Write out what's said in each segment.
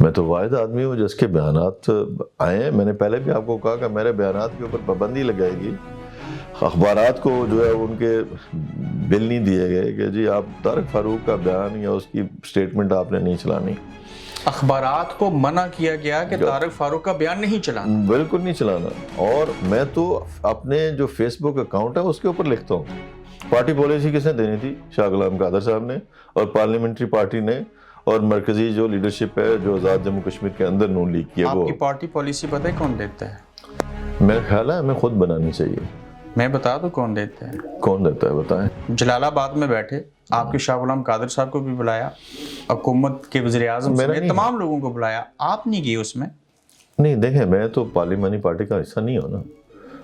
میں تو واحد آدمی ہوں جس کے بیانات آئے ہیں. میں نے پہلے بھی آپ کو کہا کہ میرے بیانات کے اوپر پابندی لگائے گی. اخبارات کو جو ہے ان کے بل نہیں دیے گئے کہ جی آپ طارق فاروق کا بیان یا اس کی سٹیٹمنٹ آپ نے نہیں چلانی. اخبارات کو منع کیا گیا کہ طارق فاروق کا بیان نہیں چلانا. بالکل نہیں چلانا. اور میں تو اپنے جو فیس بک اکاؤنٹ ہے اس کے اوپر لکھتا ہوں پارٹی پالیسی کس نے دینی تھی؟ شاہ غلام قادر صاحب نے, اور پارلیمنٹری پارٹی نے, اور مرکزی جو لیڈرشپ ہے جو آزاد جموں کشمیر کے اندر نون لیگ کی ہے. آپ کی پارٹی پالیسی پتہ ہے کون دیتا ہے؟ میرا خیال ہے ہمیں خود بنانی چاہیے. میں بتا دوں کون دیتا ہے. کون دیتا ہے بتائیں. جلال آباد میں بیٹھے آپ کے شاہ غلام قادر صاحب کو بھی بلایا, حکومت کے وزیر اعظم سمیت تمام لوگوں کو بلایا, آپ نہیں گئے اس میں. نہیں دیکھیں, میں تو پارلیمانی پارٹی کا حصہ نہیں ہوں نا.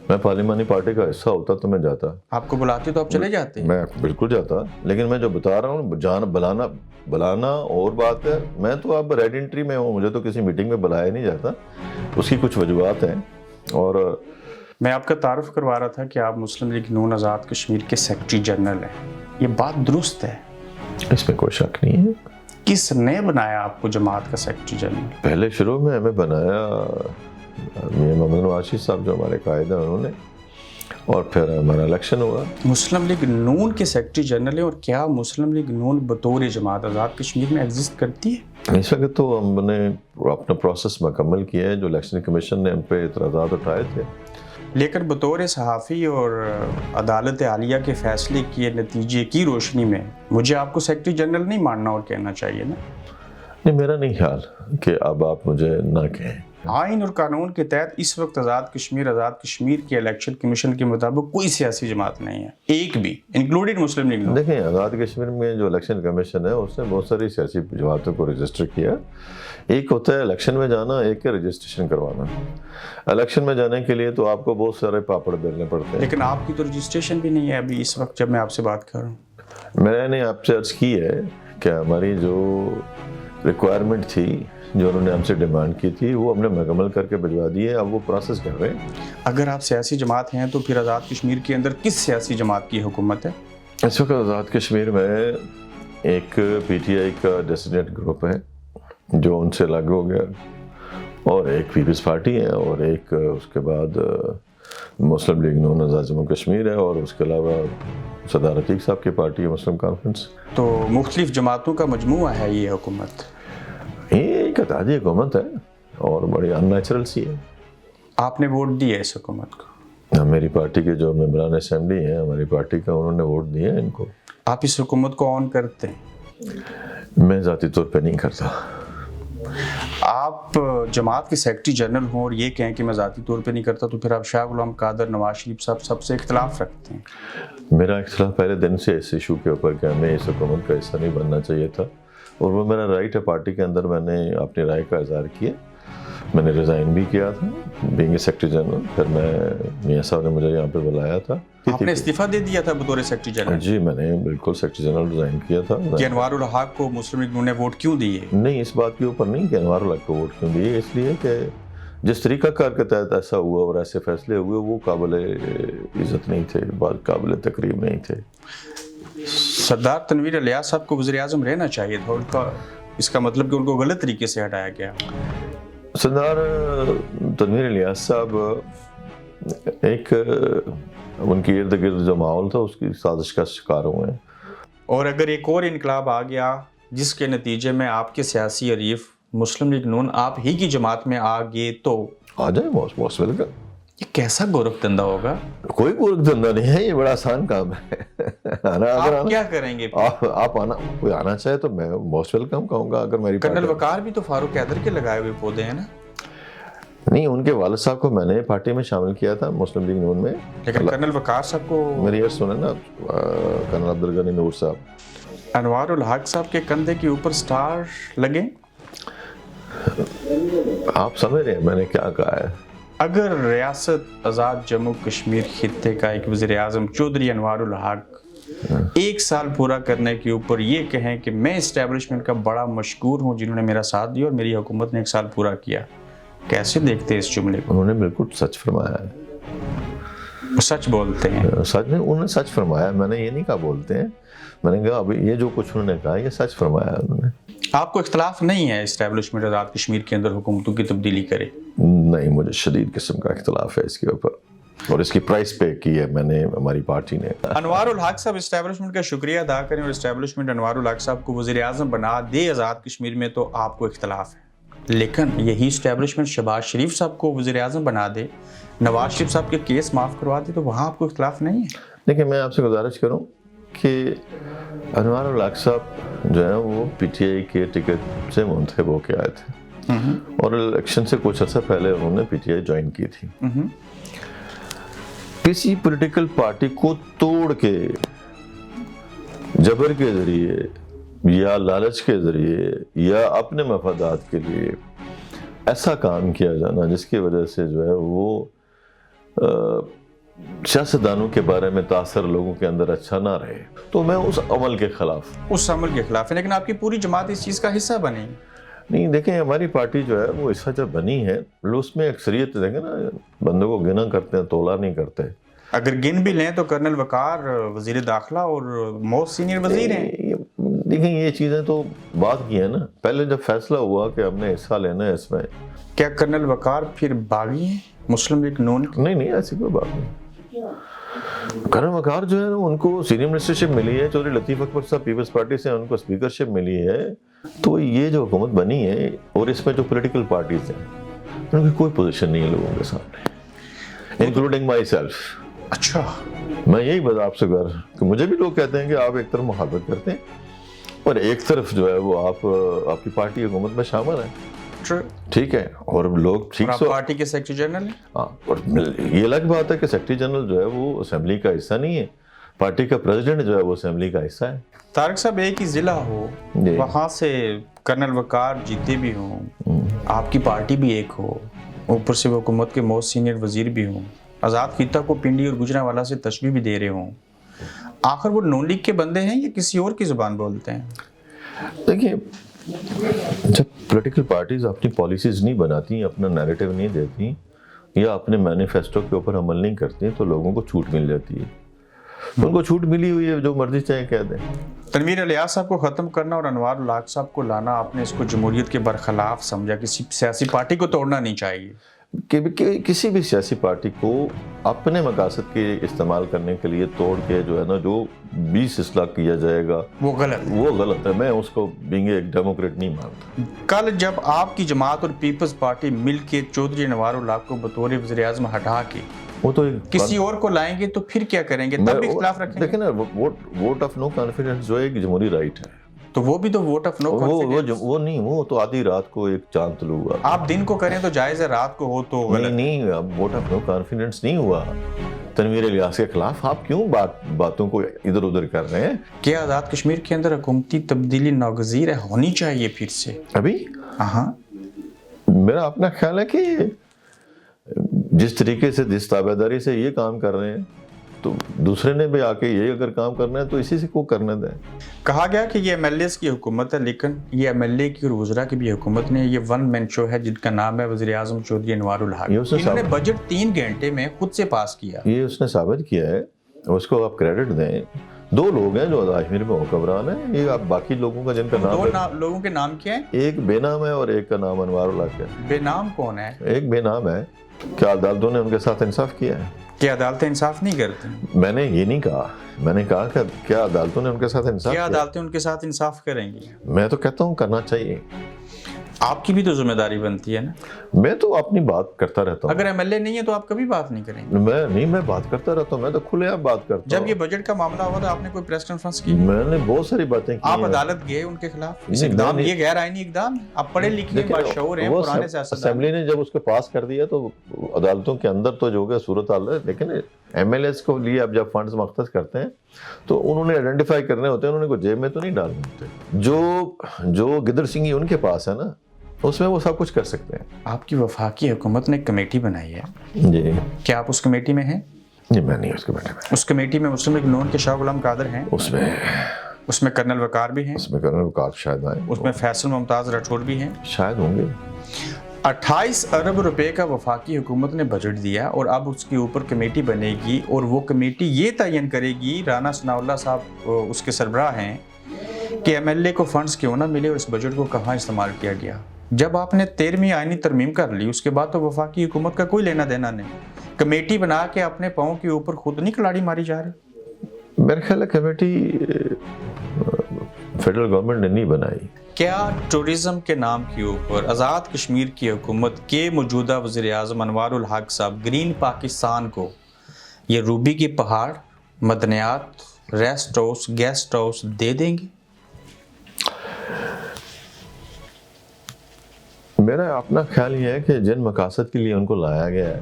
میں پارلیمانی پارٹی کا حصہ ہوتا تو میں جاتا. آپ کو بلاتے تو آپ چلے جاتے. میں بالکل جاتا, لیکن میں جو بتا رہا ہوں بلانا اور بات ہے. میں تو اب ریڈ انٹری میں ہوں, مجھے تو کسی میٹنگ میں بلایا نہیں جاتا. اس کی کچھ وجوہات ہیں. اور میں آپ کا تعارف کروا رہا تھا کہ آپ مسلم لیگ نون آزاد کشمیر کے سیکرٹری جنرل ہیں, یہ بات درست ہے؟ اس میں کوئی شک نہیں ہے. کس نے بنایا آپ کو جماعت کا سیکرٹری جنرل؟ پہلے شروع میں ہمیں بنایا میاں محمد نواز شریف صاحب جو ہمارے قائد ہیں انہوں نے, اور پھر ہمارا الیکشن ہوا. مسلم لیگ نون کے سیکرٹری جنرل ہیں, اور کیا مسلم لیگ نون بطور جماعت آزاد کشمیر میں ایگزسٹ کرتی ہے؟ اس وقت تو ہم نے اپنا پروسیس مکمل کیا ہے. جو الیکشن کمیشن نے ہم پہ اعتراضات اٹھائے تھے, لیکن بطور صحافی اور عدالت عالیہ کے فیصلے کے نتیجے کی روشنی میں مجھے آپ کو سیکرٹری جنرل نہیں ماننا اور کہنا چاہیے نا. نہیں, میرا نہیں خیال کہ اب آپ مجھے نہ کہیں. آئین اور قانون کے تحت اس وقت آزاد کشمیر کے الیکشن کمیشن کے مطابق کوئی سیاسی جماعت نہیں ہے, ایک بھی, انکلوڈنگ مسلم لیگ. دیکھیں, آزاد کشمیر میں جو الیکشن کمیشن ہے اس نے بہت ساری سیاسی جماعتوں کو رجسٹر کیا. ایک ہوتا ہے الیکشن میں جانا, ایک ہے رجسٹریشن کروانا. الیکشن میں جانے کے لیے تو آپ کو بہت سارے پاپڑ بیلنے پڑتے ہیں. لیکن آپ کی تو رجسٹریشن بھی نہیں ہے ابھی اس وقت جب میں آپ سے بات کر رہا ہوں. میں نے آپ سے عرض کی ہے کہ ہماری جو ریکوائرمنٹ تھی, جو انہوں نے ہم سے ڈیمانڈ کی تھی, وہ ہم نے مکمل کر کے بھجوا دی ہے. اب وہ پروسیس کر رہے ہیں. اگر آپ سیاسی جماعت ہیں تو پھر آزاد کشمیر کے اندر کس سیاسی جماعت کی حکومت ہے؟ اس وقت آزاد کشمیر میں ایک پی ٹی آئی کا ڈیسیگنیٹ گروپ ہے جو ان سے الگ ہو گیا, اور ایک پیپلز پارٹی ہے, اور ایک اس کے بعد مسلم لیگ نون آزاد جموں کشمیر ہے, اور اس کے علاوہ سردار عتیق صاحب کی پارٹی ہے مسلم کانفرنس. تو مختلف جماعتوں کا مجموعہ ہے یہ حکومت. یہ ایک اتحادی حکومت ہے اور بڑی ان نیچرل سی ہے. آپ نے ووٹ دیا اس حکومت کو؟ میری پارٹی کے جو ممبران اسمبلی ہیں ہماری پارٹی کا, انہوں نے ووٹ دیے ہیں ان کو. آپ اس حکومت کو آن کرتے ہیں؟ میں ذاتی طور پہ نہیں کرتا. آپ جماعت کے سیکرٹری جنرل ہوں اور یہ کہیں کہ میں ذاتی طور پہ نہیں کرتا, تو پھر آپ شاہ غلام قادر, نواز شریف صاحب سب سے اختلاف رکھتے ہیں. میرا اختلاف پہلے دن سے اس ایشو کے اوپر کہ ہمیں اس حکومت کا حصہ نہیں بننا چاہیے تھا, اور وہ میرا رائٹ ہے. پارٹی کے اندر میں نے اپنی رائے کا اظہار کیا. میں نے ریزائن بھی کیا تھا بینگ اے سیکرٹری جنرل. پھر میاں صاحب نے مجھے یہاں پہ بلایا تھا. آپ نے استعفیٰ دے دیا تھا بطور سیکرٹری جنرل؟ جی, میں نے بالکل سیکرٹری جنرل ریزائن کیا تھا. کہ انوار الحق کو مسلم لیگ نے ووٹ کیوں دیے؟ نہیں, اس بات کے اوپر نہیں کہ انوار الحق کو ووٹ کیوں دیے, اس لیے کہ جس طریقہ کار کے تحت ایسا ہوا اور ایسے فیصلے ہوئے وہ قابل عزت نہیں تھے, قابل تقریب نہیں تھے. سردار تنویر الیاس صاحب کو وزیر اعظم رہنا چاہیے تھا, ان کا اس کا مطلب کہ ان کو غلط طریقے سے ہٹایا گیا. سردار تنویر الیاس صاحب ایک ان کی ارد گرد جو ماحول تھا اس کی سازش کا شکار ہوئے ہیں. اور اگر ایک اور انقلاب آ گیا جس کے نتیجے میں آپ کے سیاسی حریف مسلم لیگ نون آپ ہی کی جماعت میں آ گئے تو آ جائیں, موسٹ ویلکم. یہ کیسا گورکھ دھندا ہوگا؟ کوئی گورکھ دھندا نہیں ہے, یہ بڑا آسان کام ہے. آپ کیا کریں گے؟ آپ کوئی آنا چاہے تو میں موسٹ ویلکم کہوں گا. اگر میری کرنل وقار بھی تو فاروق حیدر کے لگائے ہوئے پودے ہیں نا؟ نہیں, ان کے والد صاحب کو میں نے پارٹی میں شامل کیا تھا مسلم لیگ نون میں. لیکن کرنل وقار صاحب کو میری عرض سنیں نا, کرنل عبدالغنی نور صاحب, انوار الحق صاحب کے کندھے کے اوپر سٹار لگے. آپ سمجھ رہے ہیں میں نے کیا کہا ہے؟ اگر ریاست آزاد جموں کشمیر خطے کا ایک وزیر اعظم چودھری انوار الحق 1 سال پورا کرنے کے اوپر یہ کہیں کہ میں اسٹیبلشمنٹ کا بڑا مشکور ہوں جنہوں نے میرا ساتھ دیا اور میری حکومت نے 1 سال پورا کیا, کیسے دیکھتے ہیں اس جملے کو؟ انہوں نے بالکل سچ فرمایا ہے. وہ سچ بولتے ہیں. سچ نہیں, انہوں نے سچ فرمایا. میں نے یہ نہیں کہا بولتے ہیں, میں نے کہا ابھی یہ جو کچھ انہوں نے کہا یہ سچ فرمایا ہے انہوں نے. آپ کو اختلاف نہیں ہے اسٹیبلشمنٹ آزاد کشمیر کے اندر حکومتوں کی تبدیلی کرے؟ نہیں، مجھے شدید قسم کا اختلاف ہے اس کے اوپر، اور اس کی پرائس پے کی ہے میں نے، ہماری پارٹی نے۔ انوار الحق صاحب اسٹیبلشمنٹ کا شکریہ ادا کریں، اور اسٹیبلشمنٹ انوار الحق صاحب کو وزیر اعظم بنا دے آزاد کشمیر میں تو آپ کو اختلاف ہے، لیکن یہی اسٹیبلشمنٹ شہباز شریف صاحب کو وزیر اعظم بنا دے، نواز شریف صاحب کے کیس معاف کروا دے، تو وہاں آپ کو اختلاف نہیں ہے؟ دیکھیں، میں آپ سے گزارش کروں کہ انوار الحق صاحب جو ہے وہ پی ٹی آئی کے ٹکٹ سے منتخب ہو کے آئے تھے، اور الیکشن سے کچھ عرصہ پہلے انہوں نے پی ٹی آئی جوائن کی تھی۔ کسی پولیٹیکل پارٹی کو توڑ کے، جبر کے ذریعے یا لالچ کے ذریعے یا اپنے مفادات کے لیے ایسا کام کیا جانا جس کی وجہ سے جو ہے وہ سیاستدانوں کے بارے میں تاثر لوگوں کے اندر اچھا نہ رہے، تو میں اس عمل کے خلاف ہے، لیکن آپ کی پوری جماعت اس چیز کا حصہ بنے؟ نہیں، دیکھیں، ہماری پارٹی جو ہے وہ حصہ جب بنی ہے، اس میں اکثریت دیکھیں نا، بندوں کو گنا کرتے ہیں، تولا نہیں کرتے۔ اگر گن بھی لیں تو کرنل وقار وزیر داخلہ اور موسٹ سینئر وزیر ہیں۔ دیکھیں، یہ چیزیں تو بات کی ہے نا، پہلے جب فیصلہ ہوا کہ ہم نے حصہ لینا ہے اس میں۔ کیا کرنل وقار پھر باغی ہیں مسلم لیگ نون کے؟ نہیں، ایسی کوئی بات نہیں۔ کرنل وقار جو ہے نا، ان کو سینئر منسٹرشپ ملی ہے، چودھری لطیف اکبر صاحب پیپلز پارٹی سے ان کو اسپیکرشپ ملی ہے، تو یہ جو حکومت بنی ہے اور اس میں جو پولیٹیکل پارٹیز ہیں ان کی کوئی پوزیشن نہیں ہے لوگوں کے سامنے، انکلوڈنگ مائی سیلف۔ اچھا، میں یہی بات آپ سے کر کہ مجھے بھی لوگ کہتے ہیں کہ آپ ایک طرف مخالفت کرتے ہیں اور ایک طرف جو ہے وہ آپ کی پارٹی حکومت میں شامل ہے، ٹھیک ہے، اور لوگ ٹھیک سے پارٹی کے سیکرٹری جنرل ہیں۔ ہاں، اور یہ الگ بات ہے کہ سیکرٹری جنرل جو ہے وہ اسمبلی کا حصہ نہیں ہے، پارٹی کا پریزیڈنٹ جو ہے وہ اسمبلی کا حصہ ہے۔ طارق صاحب، ایک ہی ضلع ہو، وہاں سے کرنل وقار جیتے بھی ہوں، آپ کی پارٹی بھی ایک ہو، اوپر سے وہ حکومت کے موسٹ سینئر وزیر بھی ہوں، آزاد خطہ کو پنڈی اور گجرانوالہ سے تشبیہ بھی دے رہے ہوں، آخر وہ نون لیگ کے بندے ہیں یا کسی اور کی زبان بولتے ہیں؟ دیکھیے، جب پولیٹیکل پارٹیز اپنی پالیسیز نہیں بناتی، اپنا نیریٹو نہیں دیتی یا اپنے مینیفیسٹو کے اوپر عمل نہیں کرتی تو لوگوں کو چھوٹ مل جاتی ہے۔ ان کو چھوٹ ملی ہوئی ہے، جو مرضی چاہے کہہ دیں۔ تنویر الیاس صاحب کو ختم کرنا اور انوار الحق صاحب کو لانا، آپ نے اس کو جمہوریت کے برخلاف سمجھا، کسی سیاسی پارٹی کو توڑنا نہیں چاہیے؟ کہ کسی بھی سیاسی پارٹی کو اپنے مقاصد کے استعمال کرنے کے لیے توڑ کے جو ہے نا، جو 20 اصلاح کیا جائے گا وہ غلط ہے۔ میں اس کو بینگ ایک ڈیموکریٹ نہیں مانتا۔ کل جب آپ کی جماعت اور پیپلز پارٹی مل کے چودھری انوار الحق کو بطور وزیر اعظم ہٹا کے وہ تو کسی اور کو لائیں گے تو پھر کیا کریں گے؟ تب بھی اختلاف رکھیں گے؟ دیکھیں نا، ووٹ آف نو کانفیڈنس جو ہے ایک جمہوری رائٹ ہے، تو وہ بھی تو ووٹ آف نو کانفیڈنس، وہ نہیں، وہ تو آدھی رات کو ایک چاند طلوع ہوا۔ آپ دن کو کریں تو جائز ہے، رات کو ہو تو غلط۔ نہیں، اب ووٹ آف نو کانفیڈنس نہیں ہوا تنویر الیاس کے خلاف۔ آپ کیوں باتوں کو ادھر ادھر کر رہے ہیں؟ کیا آزاد کشمیر کے اندر حکومتی تبدیلی ناگزیر ہے، ہونی چاہیے پھر سے؟ ابھی ہاں، میرا اپنا خیال ہے کہ جس طریقے سے جس تابعداری سے یہ کام کر رہے ہیں تو دوسرے نے بھی آ کے یہ اگر کام کرنا ہے تو اسی سے کو کرنے دیں۔ کہا گیا کہ یہ ایم ایل ایز کی حکومت ہے، لیکن یہ ایم ایل اے کی اور وزراء کی بھی حکومت نہیں، یہ ون مین شو ہے جن کا نام ہے وزیر اعظم چودھری انوار الحق۔ انہوں نے بجٹ 3 گھنٹے میں خود سے پاس کیا، یہ اس نے ثابت کیا ہے، اس کو آپ کریڈٹ دیں۔ 2 لوگ ہیں جو آزاد کشمیر میں حکمران ہیں، یہ آپ باقی لوگوں کا جن کا نام 2 لوگوں کے نام کیا ہیں؟ ایک بے نام ہے اور ایک کا نام انوار الحق ہے۔ بے نام کون ہے؟ ایک بے نام ہے۔ کیا عدالتوں نے ان کے ساتھ انصاف کیا ہے؟ کیا عدالتیں انصاف نہیں کرتی؟ میں نے یہ نہیں کہا، میں نے کہا کہ کیا عدالتوں نے ان کے ساتھ انصاف کیا عدالتیں ان کے ساتھ انصاف کریں گی؟ میں تو کہتا ہوں کرنا چاہیے۔ آپ کی بھی تو ذمہ داری بنتی ہے نا۔ میں تو اپنی بات کرتا رہتا ہوں۔ اگر ایم ایل اے نہیں ہے تو آپ کبھی بات نہیں کریں گے؟ میں بات کرتا رہتا ہوں، میں تو کھلے عام بات کرتا ہوں۔ جب یہ بجٹ کا معاملہ ہوا تو آپ نے کوئی پریس کانفرنس کی؟ میں نے بہت ساری باتیں کی۔ آپ عدالت گئے ان کے خلاف؟ اس اقدام یہ غیر آئینی اقدام ہے؟ آپ پڑھے لکھے باشعور ہیں، پرانے سیاستدان۔ اسمبلی نے جب اس کو پاس کر دیا تو عدالتوں کے اندر تو جو ہے صورتحال ہے، لیکن ایم ایل ایز کو لیے اب جب فنڈز مختص کرتے ہیں تو انہوں نے آئیڈینٹیفائی کرنے ہوتے ہیں، انہوں نے کوئی جیب میں تو نہیں ڈالنے ہوتے۔ جو گدر سنگھی ان کے پاس ہے نا، اس میں وہ سب کچھ کر سکتے ہیں۔ آپ کی وفاقی حکومت نے ایک کمیٹی بنائی ہے جی، کیا آپ اس کمیٹی میں ہیں؟ جی میں نہیں اس کمیٹی میں۔ اس کمیٹی میں مسلم لیگ نون کے شاہ غلام قادر ہیں، اس میں کرنل وقار بھی ہیں، اس میں کرنل وقار شاید آئیں، اس میں فیصل ممتاز راٹھور بھی ہیں، شاید ہوں گے۔ 28 ارب روپے کا وفاقی حکومت نے بجٹ دیا اور اب اس کے اوپر کمیٹی بنے گی اور وہ کمیٹی یہ تعین کرے گی، رانا ثناء اللہ صاحب اس کے سربراہ ہیں، کہ MLA کو فنڈز کیوں نہ ملے اور اس بجٹ کو کہاں استعمال کیا گیا. جب آپ نے 13ویں آئینی ترمیم کر لی اس کے بعد تو وفاقی حکومت کا کوئی لینا دینا نہیں. کمیٹی بنا کے اپنے پاؤں کے اوپر خود نہیں کلاڑی ماری جا رہی. میرے خیال ہے کمیٹی فیڈرل گورنمنٹ نے نہیں بنائی. کیا ٹورزم کے نام کے اوپر آزاد کشمیر کی حکومت کے موجودہ وزیر اعظم انوار الحق صاحب گرین پاکستان کو یہ روبی کے پہاڑ، مدنیات، ریسٹ ہاؤس، گیسٹ ہاؤس دے دیں گے؟ میرا اپنا خیال یہ ہے کہ جن مقاصد کے لیے ان کو لایا گیا ہے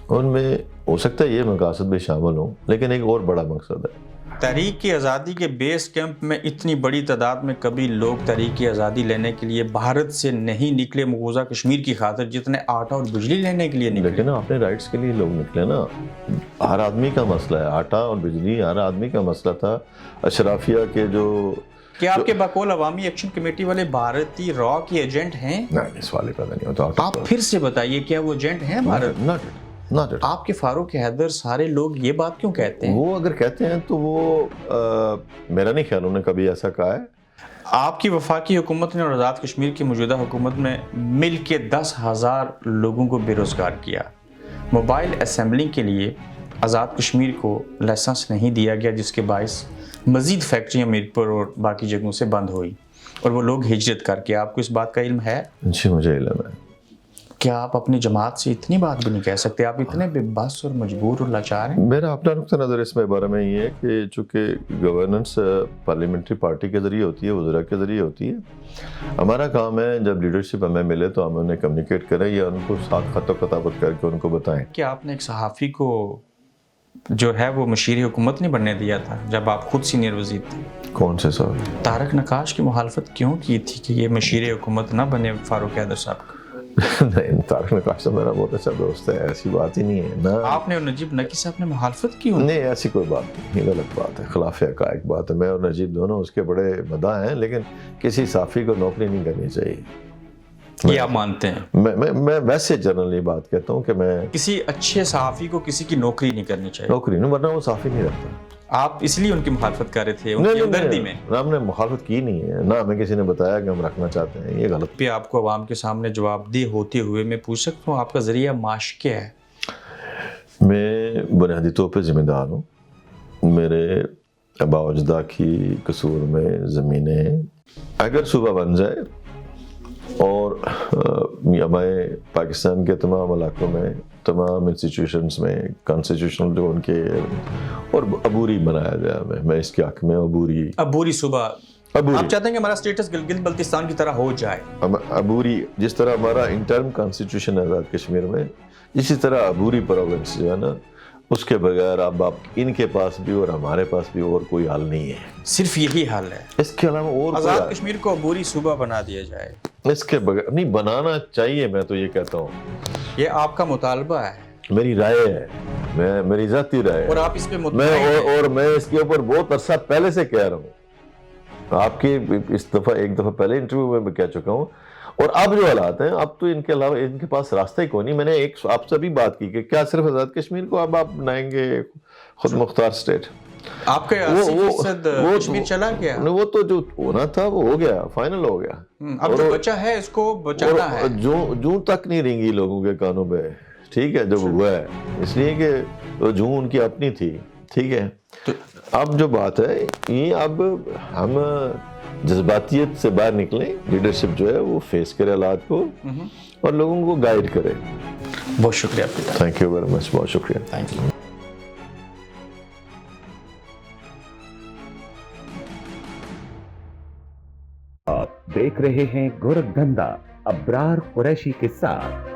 ان میں ہو سکتا ہے یہ مقاصد بھی شامل ہوں، لیکن ایک اور بڑا مقصد ہے. تحریک آزادی کے بیس کیمپ میں اتنی بڑی تعداد میں کبھی لوگ تحریک آزادی لینے کے لیے بھارت سے نہیں نکلے مقبوضہ کشمیر کی خاطر جتنے آٹا اور بجلی لینے کے لیے نکلے. لیکن اپنے رائٹس کے لیے لوگ نکلے نا. ہر آدمی کا مسئلہ ہے، آٹا اور بجلی ہر آدمی کا مسئلہ تھا. اشرافیہ کے جو کیا آپ کے بقول عوامی ایکشن کمیٹی والے بھارتی را کے ایجنٹ ہیں؟ نہیں، اس والے پتہ نہیں ہوتا. آپ پھر سے بتائیے کیا وہ ایجنٹ ہیں بھارت؟ آپ کے فاروق حیدر سارے لوگ یہ بات کیوں کہتے ہیں؟ وہ اگر کہتے ہیں تو وہ میرا نہیں خیال انہوں نے کبھی ایسا کہا ہے. آپ کی وفاقی حکومت نے اور آزاد کشمیر کی موجودہ حکومت میں مل کے 10,000 لوگوں کو بے روزگار کیا. موبائل اسمبلنگ کے لیے آزاد کشمیر کو لائسنس نہیں دیا گیا جس کے باعث مزید فیکٹریاں میرپور اور باقی جگہوں سے بند ہوئی اور وہ لوگ ہجرت کر کے. آپ کو اس بات کا علم ہے؟ جی مجھے علم ہے. کیا آپ اپنی جماعت سے اتنی بات بھی نہیں کہہ سکتے؟ آپ اتنے بے بس اور مجبور اور لاچار ہیں. میرا اپنا نقطہ نظر اس میں بارے میں یہ ہے کہ چونکہ گورننس پارلیمنٹری پارٹی کے ذریعے ہوتی ہے، وزراء کے ذریعے ہوتی ہے. ہمارا کام ہے جب لیڈرشپ ہمیں ملے تو ہم انہیں کمیونیکیٹ کریں یا ان کو ساتھ خط و کتابت کر کے ان کو بتائیں. کیا آپ نے ایک صحافی کو جو ہے وہ مشیر حکومت نہیں بننے دیا تھا جب آپ خود سینئر وزیر تھے؟ کون سے صاحب؟ طارق نقاش کی مخالفت کیوں کی تھی کہ یہ مشیر حکومت نہ بنے فاروق حیدر صاحب کا؟ نہیں، طارق نقاش تو میرا بہت اچھا دوست ہے، ایسی بات ہی نہیں ہے نا. آپ نے اور نجیب نکی صاحب نے مخالفت کیوں؟ نہیں، ایسی کوئی بات نہیں، یہ غلط بات ہے، خلاف حقائق بات ہے. میں اور نجیب دونوں اس کے بڑے مداح ہیں، لیکن کسی صحافی کو نوکری نہیں کرنی چاہیے. یہ آپ مانتے ہیں؟ میں ویسے جنرلی بات کہتا ہوں کہ میں کسی اچھے صحافی کو کسی کی نوکری نہیں کرنی چاہیے. نوکری نہیں، ورنہ وہ صحافی نہیں رہتا. آپ اس لیے ان کی مخالفت کر رہے تھے ان کی ہمدردی میں؟ ہم نے مخالفت کی نہیں ہے، نہ ہمیں کسی نے بتایا کہ ہم رکھنا چاہتے ہیں. یہ غلط. پہ آپ کو عوام کے سامنے جواب دہ ہوتے ہوئے میں پوچھ سکتا ہوں آپ کا ذریعہ معاش کیا ہے؟ میں بنیادی طور پہ ذمہ دار ہوں. میرے آبا و اجداد کی قصور میں زمینیں ہیں. اگر صوبہ بن جائے اور ہمیں پاکستان کے تمام علاقوں میں تمام انسٹیٹیوشنز میں کانسٹیٹیوشنل جو ان کے اور عبوری بنایا جائے، میں اس کے حق میں عبوری صوبہ. عبوری آپ چاہتے ہیں کہ ہمارا سٹیٹس گلگت بلتستان کی طرح ہو جائے؟ عبوری جس طرح ہمارا انٹرم کانسٹیٹیوشن ہے آزاد کشمیر میں، اسی طرح عبوری پروونس جو ہے نا، اس کے بغیر اب آپ ان کے پاس بھی اور ہمارے پاس بھی اور کوئی حل نہیں ہے. صرف یہی حل ہے؟ اس کے علاوہ اور آزاد کشمیر کو عبوری صوبہ بنا دیا جائے. اس کے بغیر نہیں بنانا چاہیے. میں تو یہ کہتا ہوں، یہ آپ کا مطالبہ ہے؟ میری رائے ہے، میری ذاتی رائے ہے. اور آپ اس پہ مطمئن ہیں؟ اور میں اس کے اوپر بہت عرصہ پہلے سے کہہ رہا ہوں. آپ کی ایک دفعہ پہلے انٹرویو میں بھی کہہ چکا ہوں. اور اب جو حالات ہیں، اب تو ان کے علاوہ ان کے پاس راستہ ہی کوئی نہیں. میں نے ایک آپ سے بھی بات کی کہ کیا صرف آزاد کشمیر کو اب آپ بنائیں گے خود مختار اسٹیٹ؟ آپ کا 80% کشمیر چلا گیا. وہ تو جو ہونا تھا وہ ہو گیا، فائنل ہو گیا. اب جو بچا ہے اس کو بچانا ہے. جوں تک نہیں رینگی لوگوں کے کانوں پہ، ٹھیک ہے، جب ہوا ہے اس لیے کہ جوں ان کی اپنی تھی. ٹھیک ہے، اب جو بات ہے یہ، اب ہم جذباتیت سے باہر نکلیں. لیڈرشپ جو ہے وہ فیس کرے حالات کو اور لوگوں کو گائیڈ کرے. بہت شکریہ آپ کا. Thank you very much. بہت شکریہ. Thank you. آپ دیکھ رہے ہیں گورکھ دھندا ابرار قریشی کے ساتھ.